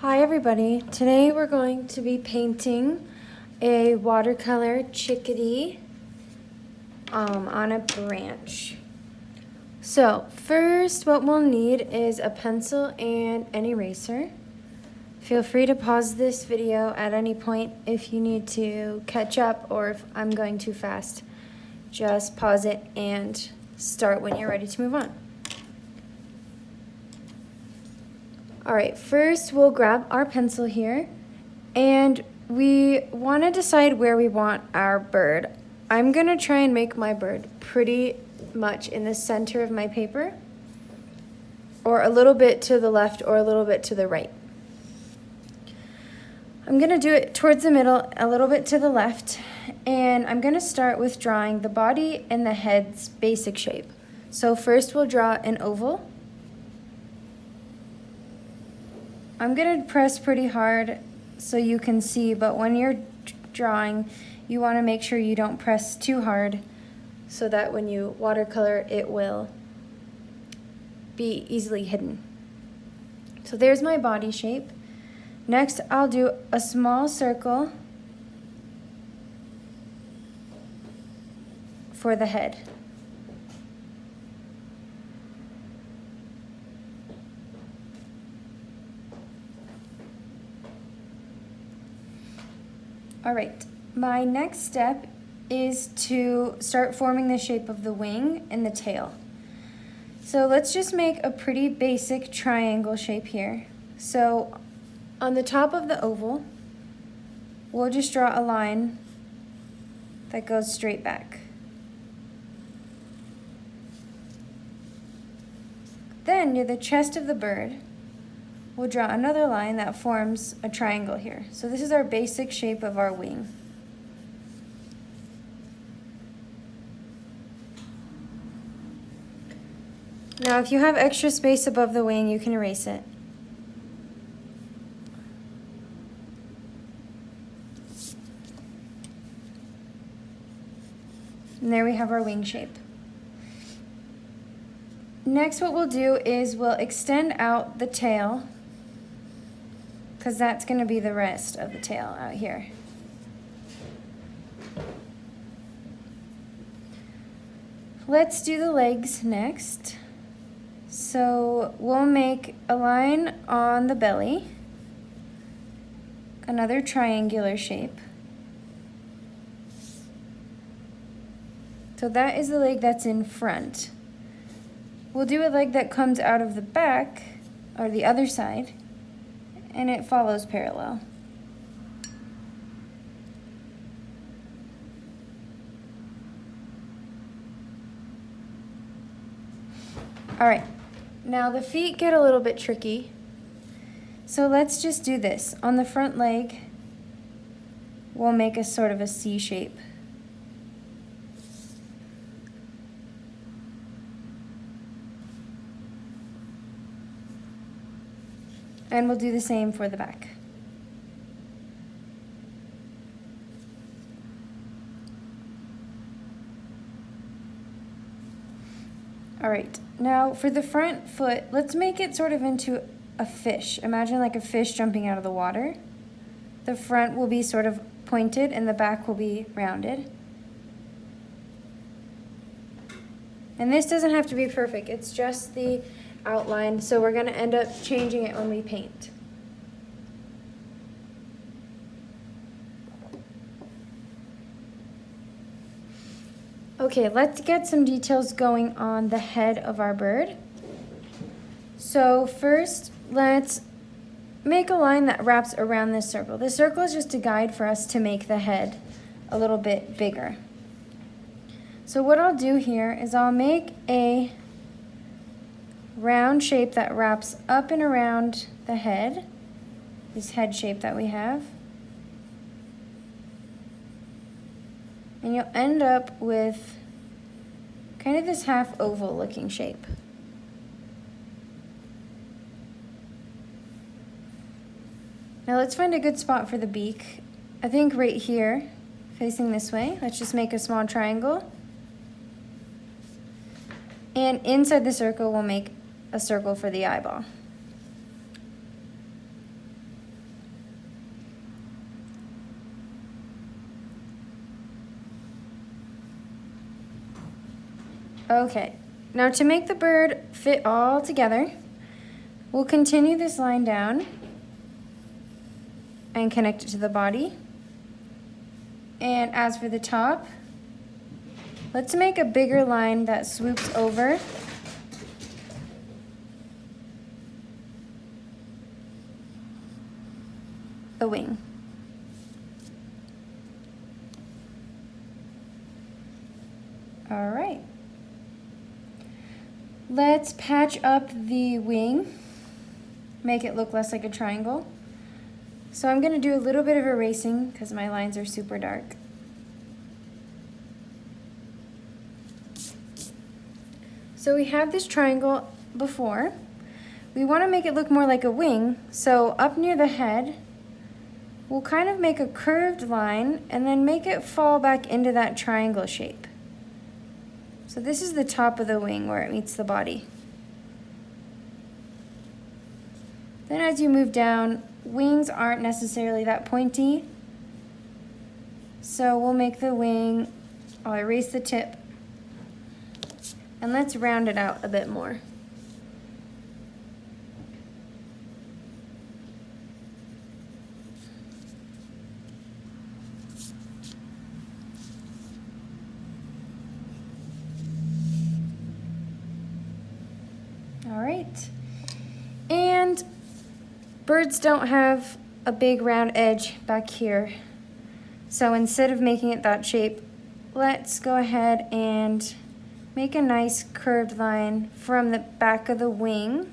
Hi everybody, today we're going to be painting a watercolor chickadee on a branch. So first what we'll need is a pencil and an eraser. Feel free to pause this video at any point if you need to catch up or if I'm going too fast. Just pause it and start when you're ready to move on. All right, first we'll grab our pencil here and we want to decide where we want our bird. I'm gonna try and make my bird pretty much in the center of my paper, or a little bit to the left or a little bit to the right. I'm gonna do it towards the middle, a little bit to the left, and I'm gonna start with drawing the body and the head's basic shape. So first we'll draw an oval. I'm gonna press pretty hard so you can see, but when you're drawing, you wanna make sure you don't press too hard so that when you watercolor, it will be easily hidden. So there's my body shape. Next, I'll do a small circle for the head. All right, my next step is to start forming the shape of the wing and the tail. So let's just make a pretty basic triangle shape here. So on the top of the oval, we'll just draw a line that goes straight back. Then near the chest of the bird, we'll draw another line that forms a triangle here. So this is our basic shape of our wing. Now, if you have extra space above the wing, you can erase it. And there we have our wing shape. Next, what we'll do is we'll extend out the tail, because that's going to be the rest of the tail out here. Let's do the legs next. So we'll make a line on the belly, another triangular shape. So that is the leg that's in front. We'll do a leg that comes out of the back, or the other side, and it follows parallel. All right, now the feet get a little bit tricky. So let's just do this. On the front leg, we'll make a sort of a C shape. And we'll do the same for the back. All right, now for the front foot, let's make it sort of into a fish. Imagine like a fish jumping out of the water. The front will be sort of pointed and the back will be rounded. And this doesn't have to be perfect, it's just the outline, so we're going to end up changing it when we paint. Okay, let's get some details going on the head of our bird. So first, let's make a line that wraps around this circle. This circle is just a guide for us to make the head a little bit bigger. So what I'll do here is I'll make a round shape that wraps up and around the head, this head shape that we have. And you'll end up with kind of this half oval looking shape. Now let's find a good spot for the beak. I think right here, facing this way, let's just make a small triangle. And inside the circle, we'll make a circle for the eyeball. Okay, now to make the bird fit all together, we'll continue this line down and connect it to the body. And as for the top, let's make a bigger line that swoops over the wing. All right. Let's patch up the wing, make it look less like a triangle. So I'm gonna do a little bit of erasing because my lines are super dark. So we had this triangle before. We wanna make it look more like a wing, so up near the head, we'll kind of make a curved line and then make it fall back into that triangle shape. So this is the top of the wing where it meets the body. Then as you move down, wings aren't necessarily that pointy. So we'll make the wing, I'll erase the tip, and let's round it out a bit more. All right, and birds don't have a big round edge back here. So instead of making it that shape, let's go ahead and make a nice curved line from the back of the wing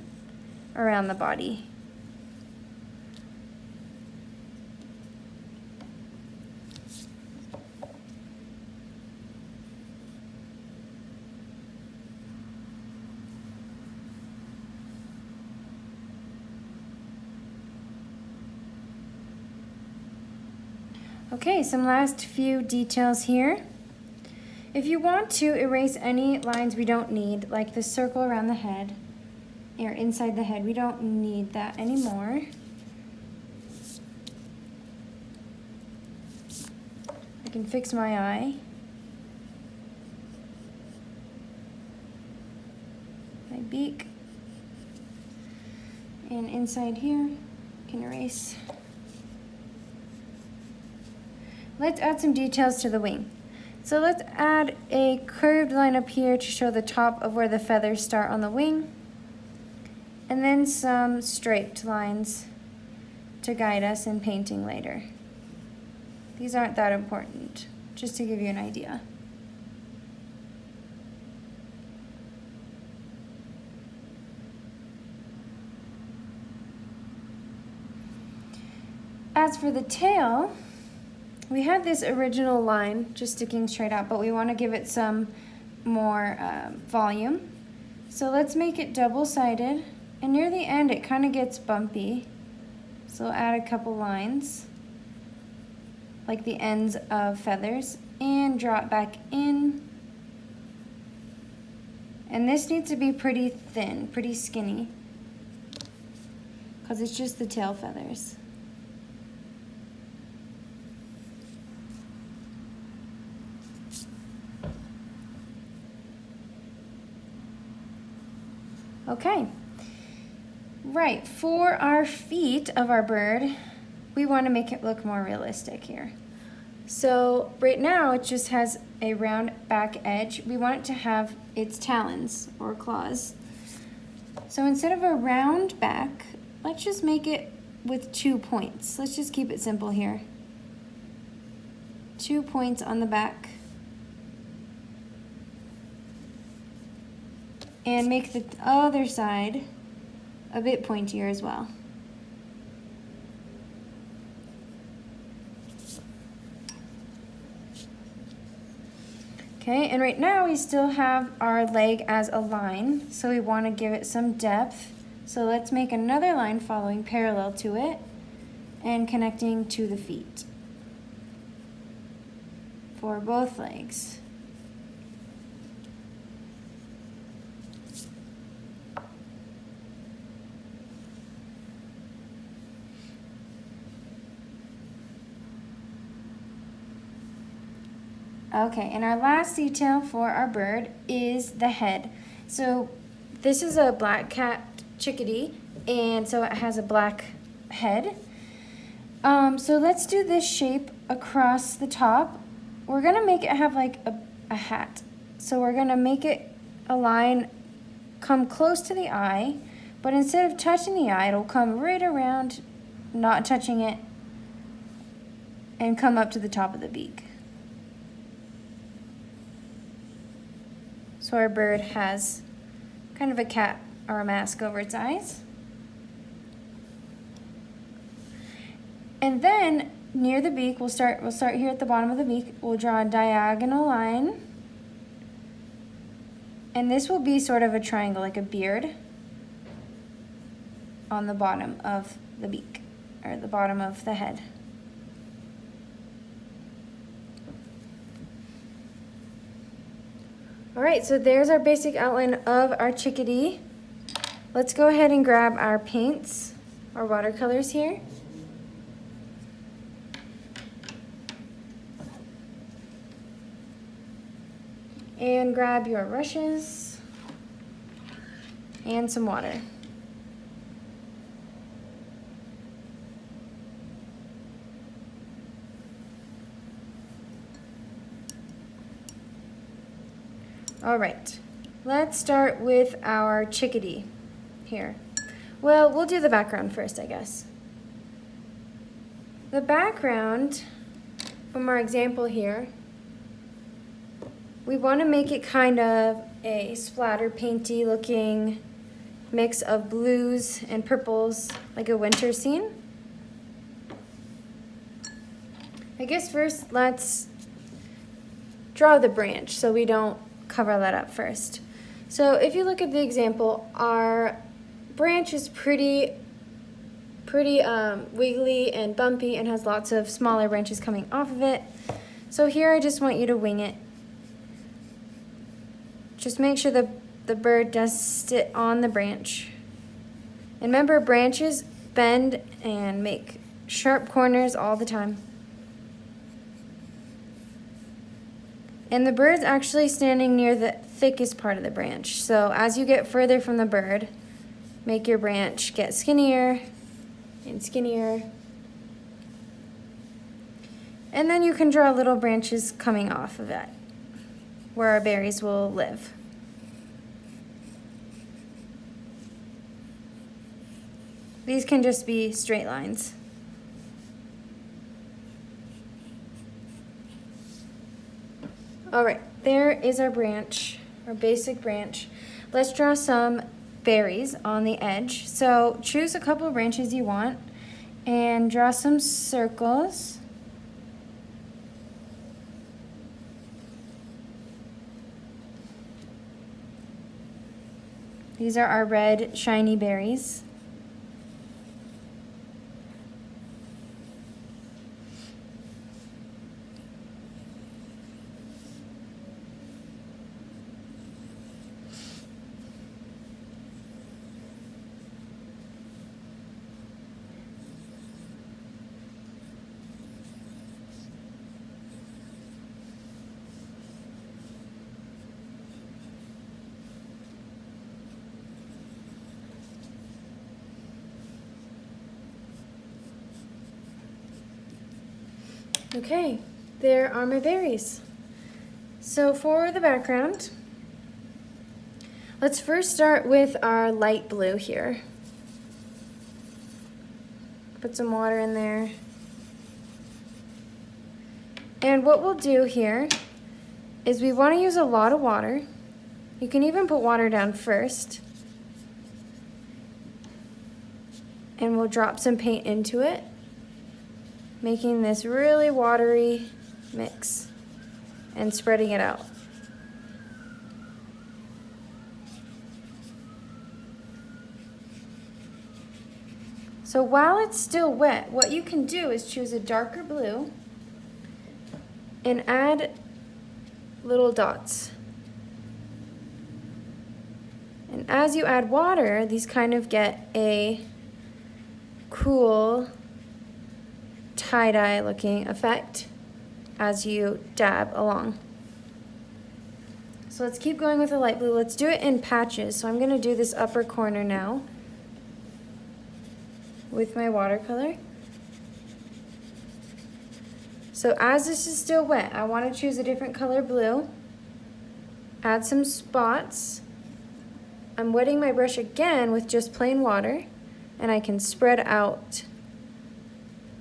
around the body. Okay, some last few details here. If you want to erase any lines we don't need, like the circle around the head, or inside the head, we don't need that anymore. I can fix my eye. My beak. And inside here, I can erase. Let's add some details to the wing. So let's add a curved line up here to show the top of where the feathers start on the wing, and then some striped lines to guide us in painting later. These aren't that important, just to give you an idea. As for the tail, we had this original line just sticking straight out, but we want to give it some more volume. So let's make it double-sided, and near the end it kind of gets bumpy. So we'll add a couple lines, like the ends of feathers, and draw it back in. And this needs to be pretty thin, pretty skinny, because it's just the tail feathers. Okay, right, for our feet of our bird, we want to make it look more realistic here. So right now it just has a round back edge. We want it to have its talons or claws. So instead of a round back, let's just make it with 2 points. Let's just keep it simple here. 2 points on the back. And make the other side a bit pointier as well. Okay, and right now we still have our leg as a line, so we want to give it some depth. So let's make another line following parallel to it and connecting to the feet for both legs. Okay, and our last detail for our bird is the head. So this is a black cat chickadee, and so it has a black head. So let's do this shape across the top. We're gonna make it have like a hat. So we're gonna make it a line come close to the eye, but instead of touching the eye, it'll come right around, not touching it, and come up to the top of the beak. So our bird has kind of a cap or a mask over its eyes. And then near the beak, we'll start here at the bottom of the beak. We'll draw a diagonal line. And this will be sort of a triangle, like a beard on the bottom of the beak, or the bottom of the head. All right, so there's our basic outline of our chickadee. Let's go ahead and grab our paints, our watercolors here. And grab your brushes and some water. All right, let's start with our chickadee here. Well, we'll do the background first, I guess. The background from our example here, we want to make it kind of a splatter painty looking mix of blues and purples, like a winter scene. I guess first let's draw the branch so we don't cover that up first. So if you look at the example, our branch is pretty wiggly and bumpy and has lots of smaller branches coming off of it. So here I just want you to wing it. Just make sure the bird does sit on the branch. And remember, branches bend and make sharp corners all the time. And the bird's actually standing near the thickest part of the branch. So as you get further from the bird, make your branch get skinnier and skinnier. And then you can draw little branches coming off of it, where our berries will live. These can just be straight lines. All right, there is our branch, our basic branch. Let's draw some berries on the edge. So choose a couple of branches you want and draw some circles. These are our red, shiny berries. Okay, there are my berries. So for the background, let's first start with our light blue here. Put some water in there. And what we'll do here is we want to use a lot of water. You can even put water down first. And we'll drop some paint into it, making this really watery mix and spreading it out. So while it's still wet, what you can do is choose a darker blue and add little dots. And as you add water, these kind of get a cool tie-dye looking effect. as you dab along. So let's keep going with the light blue. Let's do it in patches. So I'm going to do this upper corner now with my watercolor. So as this is still wet, I want to choose a different color blue. Add some spots. I'm wetting my brush again with just plain water, and I can spread out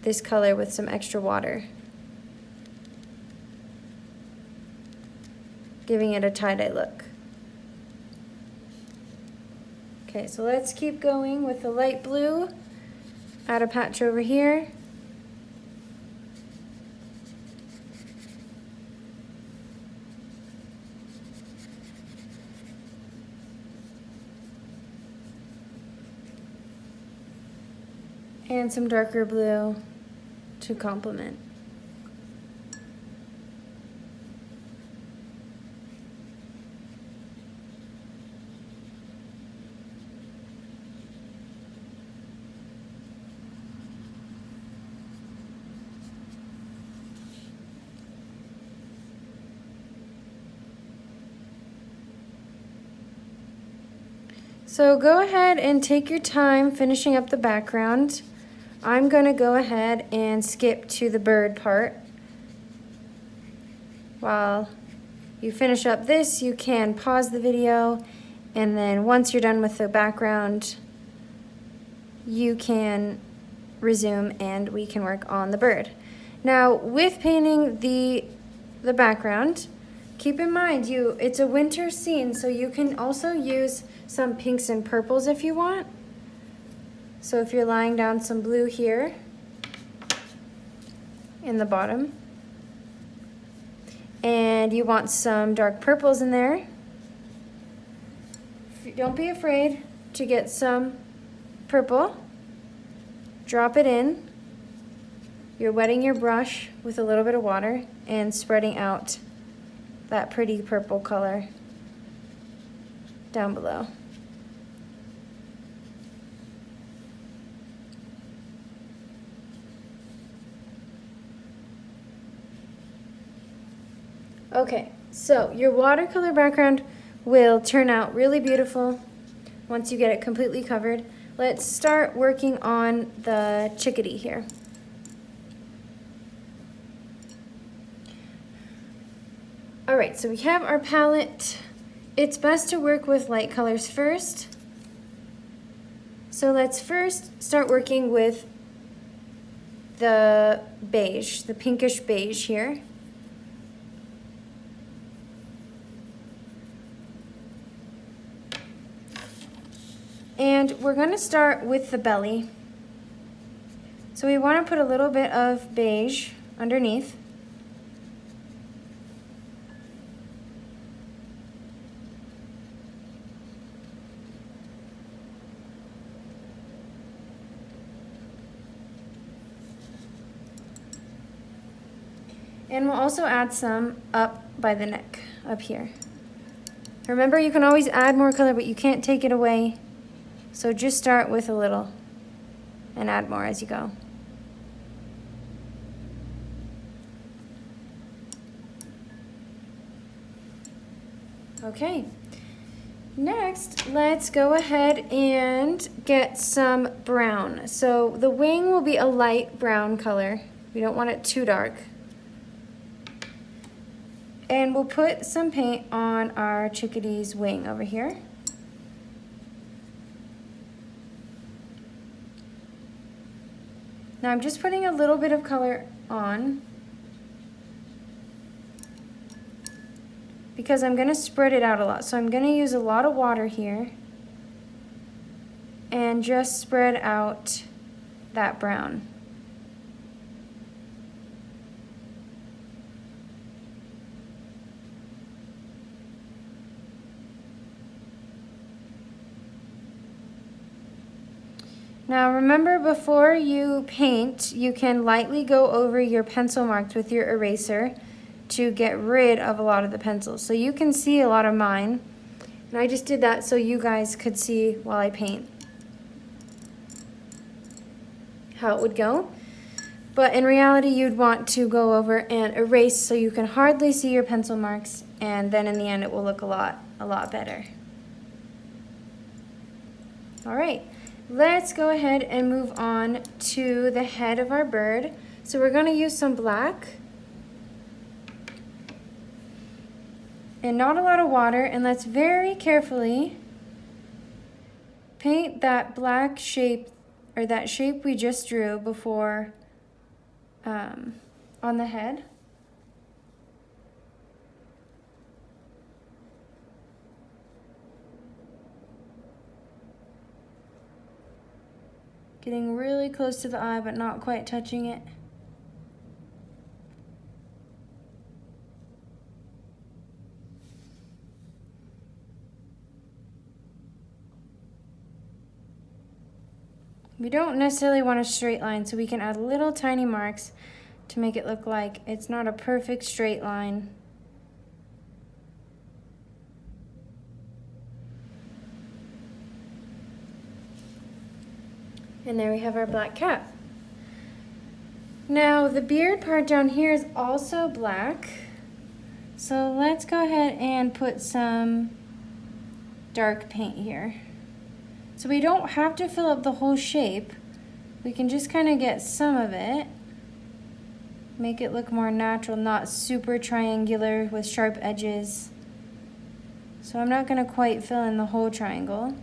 this color with some extra water, giving it a tie-dye look. Okay, so let's keep going with the light blue. Add a patch over here. And some darker blue to complement. So go ahead and take your time finishing up the background. I'm going to go ahead and skip to the bird part. While you finish up this, you can pause the video, and then once you're done with the background, you can resume and we can work on the bird. Now, with painting the background, keep in mind it's a winter scene, so you can also use some pinks and purples if you want. So if you're laying down some blue here in the bottom, and you want some dark purples in there, don't be afraid to get some purple, drop it in. You're wetting your brush with a little bit of water and spreading out that pretty purple color down below. Okay, so your watercolor background will turn out really beautiful once you get it completely covered. Let's start working on the chickadee here. All right, so we have our palette. It's best to work with light colors first. So let's first start working with the beige, the pinkish beige here. And we're going to start with the belly. So we want to put a little bit of beige underneath. And we'll also add some up by the neck, up here. Remember, you can always add more color, but you can't take it away. So just start with a little and add more as you go. Okay, next let's go ahead and get some brown. So the wing will be a light brown color. We don't want it too dark. And we'll put some paint on our chickadee's wing over here. Now I'm just putting a little bit of color on because I'm going to spread it out a lot. So I'm going to use a lot of water here and just spread out that brown. Now remember, before you paint, you can lightly go over your pencil marks with your eraser to get rid of a lot of the pencils. So you can see a lot of mine, and I just did that so you guys could see while I paint how it would go. But in reality, you'd want to go over and erase so you can hardly see your pencil marks, and then in the end it will look a lot better. All right, let's go ahead and move on to the head of our bird. So we're going to use some black and not a lot of water, and let's very carefully paint that black shape, or that shape we just drew before on the head. Getting really close to the eye, but not quite touching it. We don't necessarily want a straight line, so we can add little tiny marks to make it look like it's not a perfect straight line. And there we have our black cap. Now the beard part down here is also black. So let's go ahead and put some dark paint here. So we don't have to fill up the whole shape. We can just kind of get some of it. Make it look more natural, not super triangular with sharp edges. So I'm not going to quite fill in the whole triangle.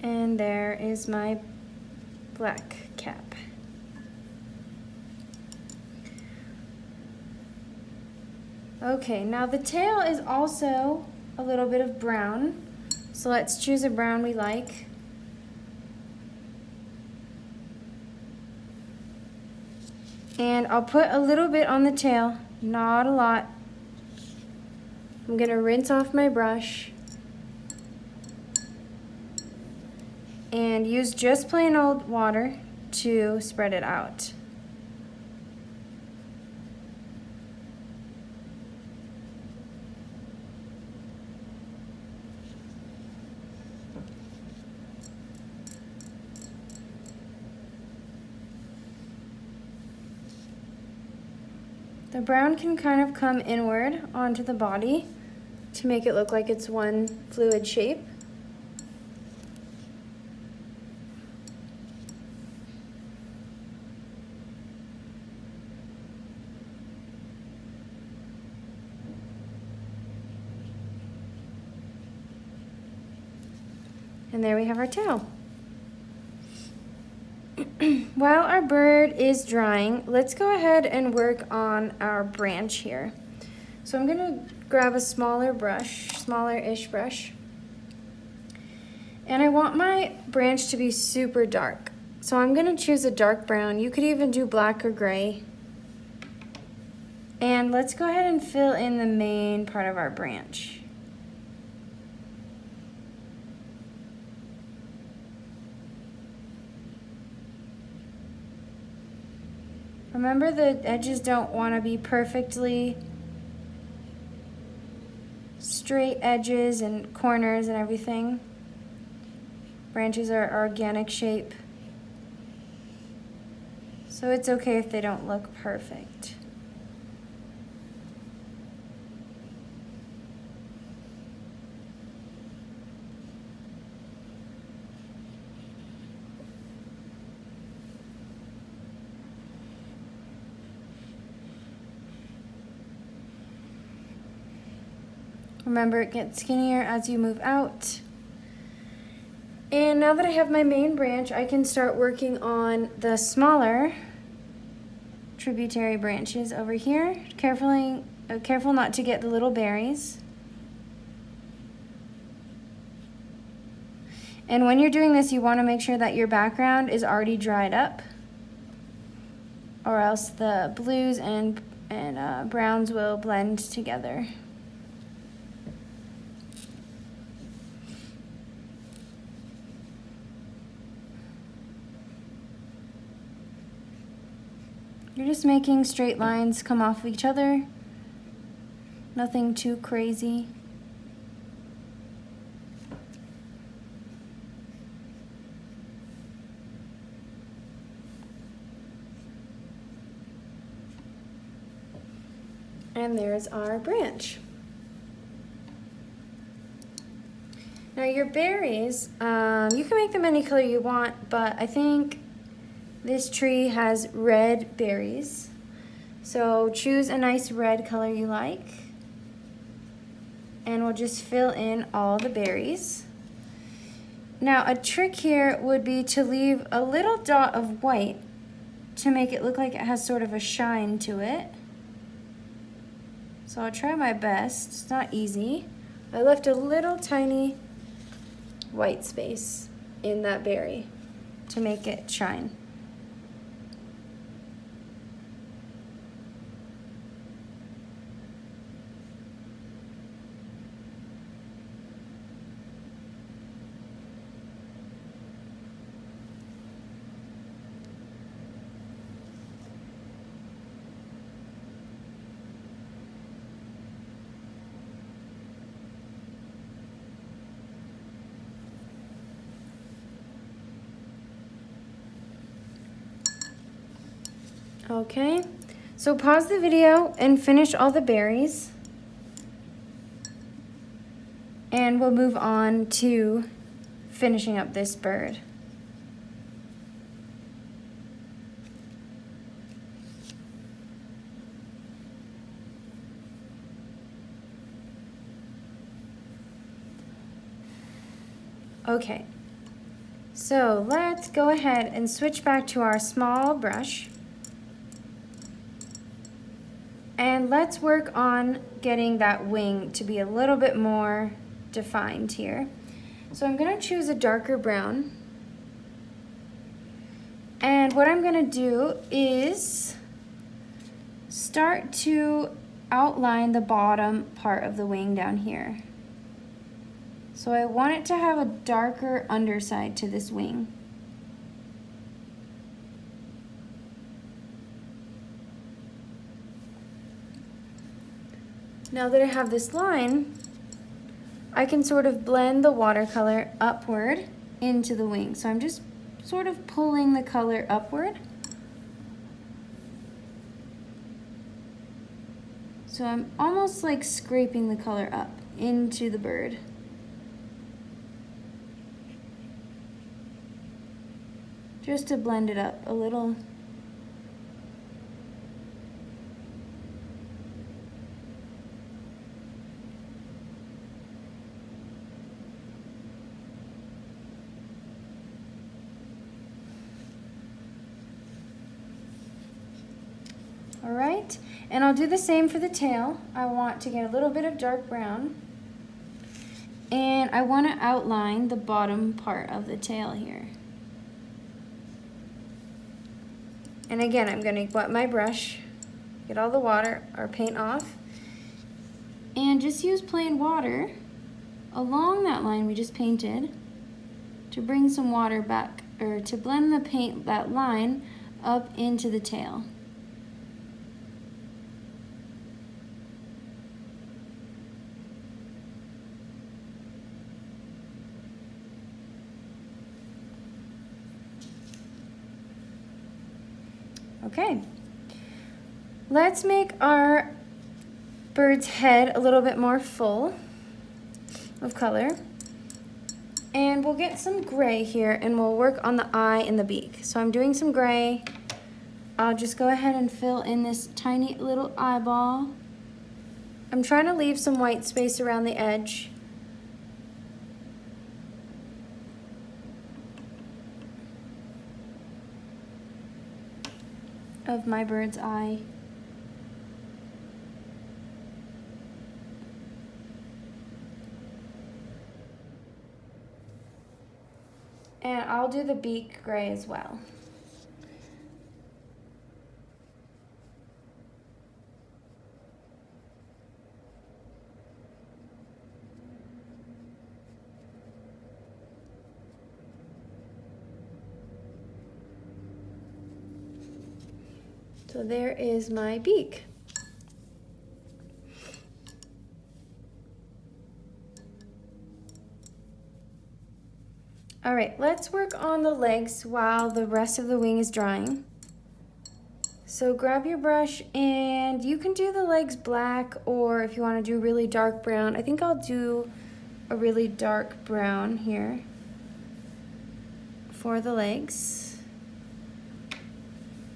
And there is my black cap. Okay, now the tail is also a little bit of brown. So let's choose a brown we like. And I'll put a little bit on the tail, not a lot. I'm gonna rinse off my brush and use just plain old water to spread it out. The brown can kind of come inward onto the body to make it look like it's one fluid shape. And there we have our tail. While our bird is drying, let's go ahead and work on our branch here. So I'm gonna grab a smaller brush, smaller-ish brush, and I want my branch to be super dark. So I'm gonna choose a dark brown. You could even do black or gray. And let's go ahead and fill in the main part of our branch. Remember, the edges don't want to be perfectly straight edges and corners and everything. Branches are organic shape, so it's okay if they don't look perfect. Remember, it gets skinnier as you move out. And now that I have my main branch, I can start working on the smaller tributary branches over here. Careful not to get the little berries. And when you're doing this, you want to make sure that your background is already dried up, or else the blues and browns will blend together. You're just making straight lines come off each other. Nothing too crazy. And there's our branch. Now your berries, you can make them any color you want, but I think this tree has red berries. So choose a nice red color you like. And we'll just fill in all the berries. Now a trick here would be to leave a little dot of white to make it look like it has sort of a shine to it. So I'll try my best. It's not easy. I left a little tiny white space in that berry to make it shine. Okay, so pause the video and finish all the berries. And we'll move on to finishing up this bird. Okay, so let's go ahead and switch back to our small brush. And let's work on getting that wing to be a little bit more defined here. So I'm gonna choose a darker brown. And what I'm gonna do is start to outline the bottom part of the wing down here. So I want it to have a darker underside to this wing. Now that I have this line, I can sort of blend the watercolor upward into the wing. So I'm just sort of pulling the color upward. So I'm almost like scraping the color up into the bird. Just to blend it up a little. All right, and I'll do the same for the tail. I want to get a little bit of dark brown, and I want to outline the bottom part of the tail here. And again, I'm going to wet my brush, get all the water or paint off, and just use plain water along that line we just painted to bring some water back, or to blend the paint, that line, up into the tail. Okay, let's make our bird's head a little bit more full of color. And we'll get some gray here and we'll work on the eye and the beak. So I'm doing some gray. I'll just go ahead and fill in this tiny little eyeball. I'm trying to leave some white space around the edge. Of my bird's eye. And I'll do the beak gray as well. So there is my beak. All right, let's work on the legs while the rest of the wing is drying. So grab your brush and you can do the legs black, or if you want to do really dark brown. I think I'll do a really dark brown here for the legs.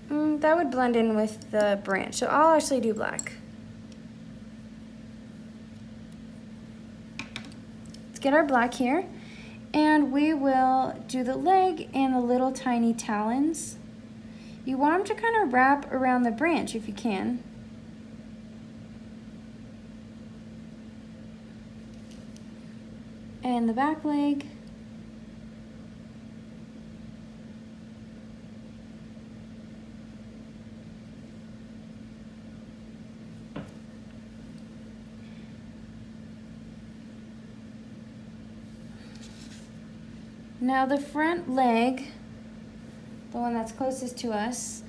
That would blend in with the branch, so I'll actually do black. Let's get our black here, and we will do the leg and the little tiny talons. You want them to kind of wrap around the branch if you can. And the back leg. Now the front leg, the one that's closest to us,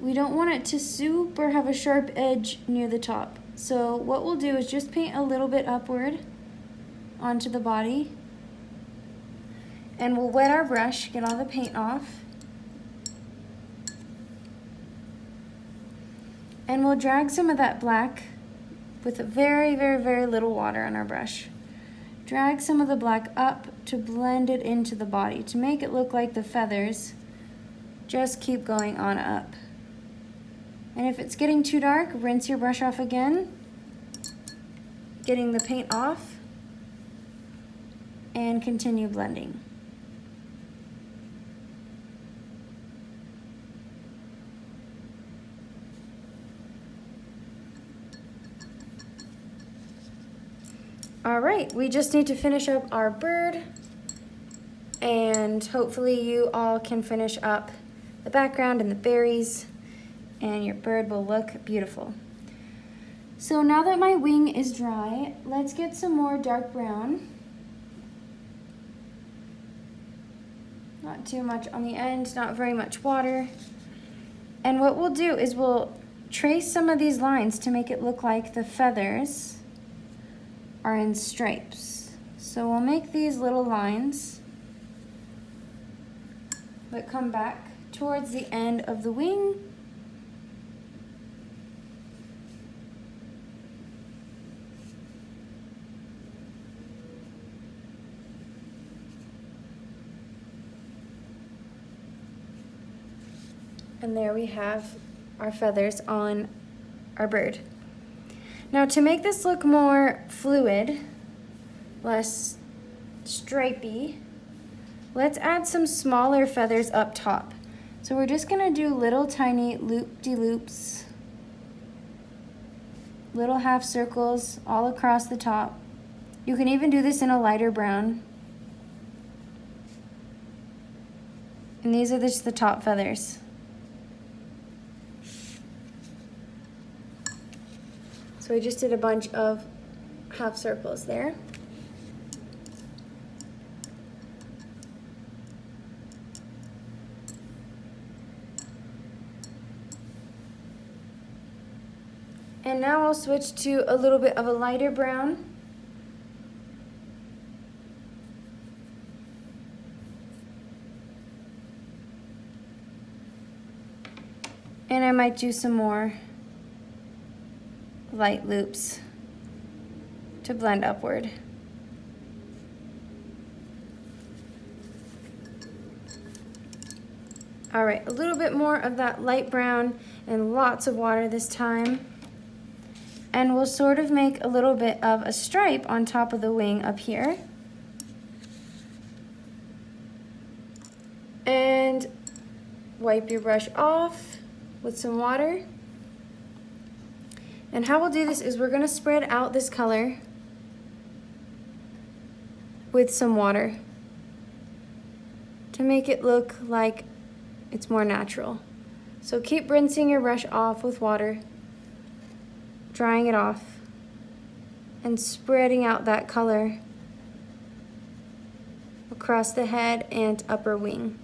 we don't want it to swoop or have a sharp edge near the top. So what we'll do is just paint a little bit upward onto the body, and we'll wet our brush, get all the paint off, and we'll drag some of that black with a very, very, very little water on our brush. Drag some of the black up to blend it into the body. To make it look like the feathers, just keep going on up. And if it's getting too dark, rinse your brush off again, getting the paint off, and continue blending. All right, we just need to finish up our bird, and hopefully you all can finish up the background and the berries, and your bird will look beautiful. So now that my wing is dry, let's get some more dark brown. Not too much on the end, not very much water. And what we'll do is we'll trace some of these lines to make it look like the feathers are in stripes. So we'll make these little lines that come back towards the end of the wing. And there we have our feathers on our bird. Now to make this look more fluid, less stripy, let's add some smaller feathers up top. So we're just gonna do little tiny loop-de-loops, little half circles all across the top. You can even do this in a lighter brown. And these are just the top feathers. So we just did a bunch of half circles there. And now I'll switch to a little bit of a lighter brown. And I might do some more light loops to blend upward. All right, a little bit more of that light brown and lots of water this time. And we'll sort of make a little bit of a stripe on top of the wing up here. And wipe your brush off with some water. And how we'll do this is we're gonna spread out this color with some water to make it look like it's more natural. So keep rinsing your brush off with water, drying it off, and spreading out that color across the head and upper wing.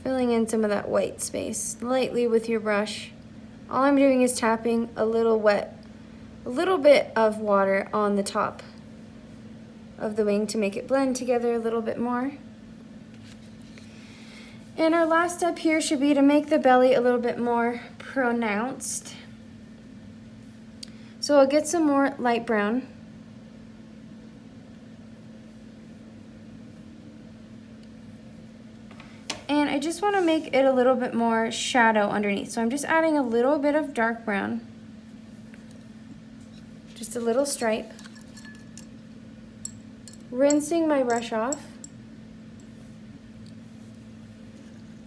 Filling in some of that white space lightly with your brush. All I'm doing is tapping a little wet a little bit of water on the top of the wing to make it blend together a little bit more. And our last step here should be to make the belly a little bit more pronounced. So I'll get some more light brown. And I just want to make it a little bit more shadow underneath. So I'm just adding a little bit of dark brown. Just a little stripe. Rinsing my brush off.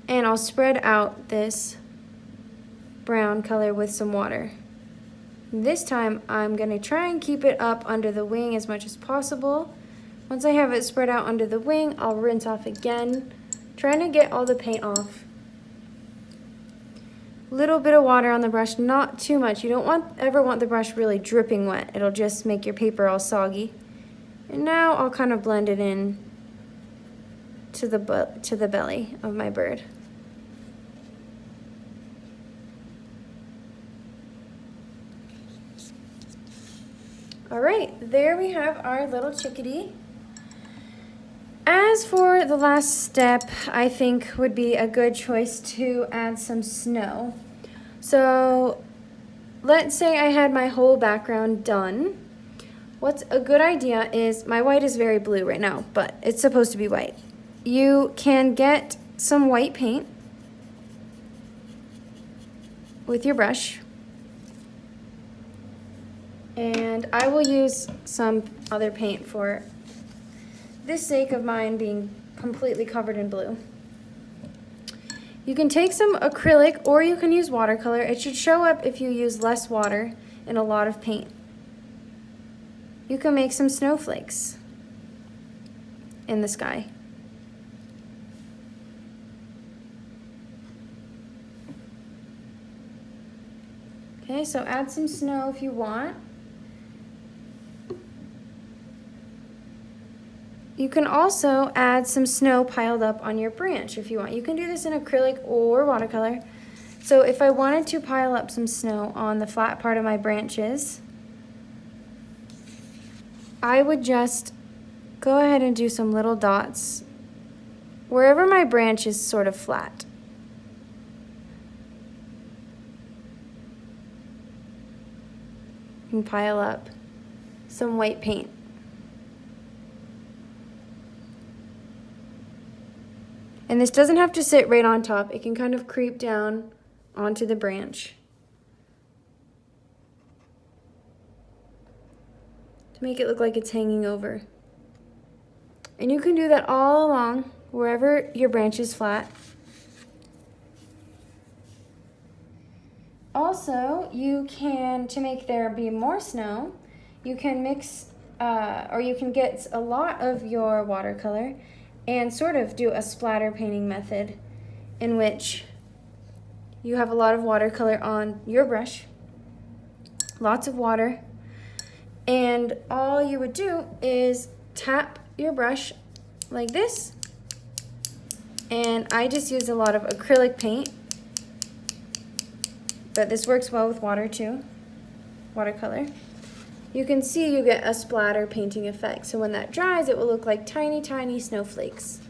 And I'll spread out this brown color with some water. This time I'm going to try and keep it up under the wing as much as possible. Once I have it spread out under the wing, I'll rinse off again, trying to get all the paint off. Little bit of water on the brush, not too much. You don't ever want the brush really dripping wet. It'll just make your paper all soggy. And now I'll kind of blend it in to the belly of my bird. All right, there we have our little chickadee. As for the last step, I think would be a good choice to add some snow. So let's say I had my whole background done. What's a good idea is, my white is very blue right now, but it's supposed to be white. You can get some white paint with your brush. And I will use some other paint for this sake of mine being completely covered in blue. You can take some acrylic or you can use watercolor. It should show up if you use less water and a lot of paint. You can make some snowflakes in the sky. Okay, so add some snow if you want. You can also add some snow piled up on your branch if you want. You can do this in acrylic or watercolor. So if I wanted to pile up some snow on the flat part of my branches, I would just go ahead and do some little dots wherever my branch is sort of flat. And pile up some white paint. And this doesn't have to sit right on top. It can kind of creep down onto the branch to make it look like it's hanging over. And you can do that all along, wherever your branch is flat. Also, you can, to make there be more snow, you can mix, or you can get a lot of your watercolor and sort of do a splatter painting method in which you have a lot of watercolor on your brush, lots of water, and all you would do is tap your brush like this. And I just use a lot of acrylic paint, but this works well with water too, watercolor. You can see you get a splatter painting effect. So when that dries, it will look like tiny, tiny snowflakes.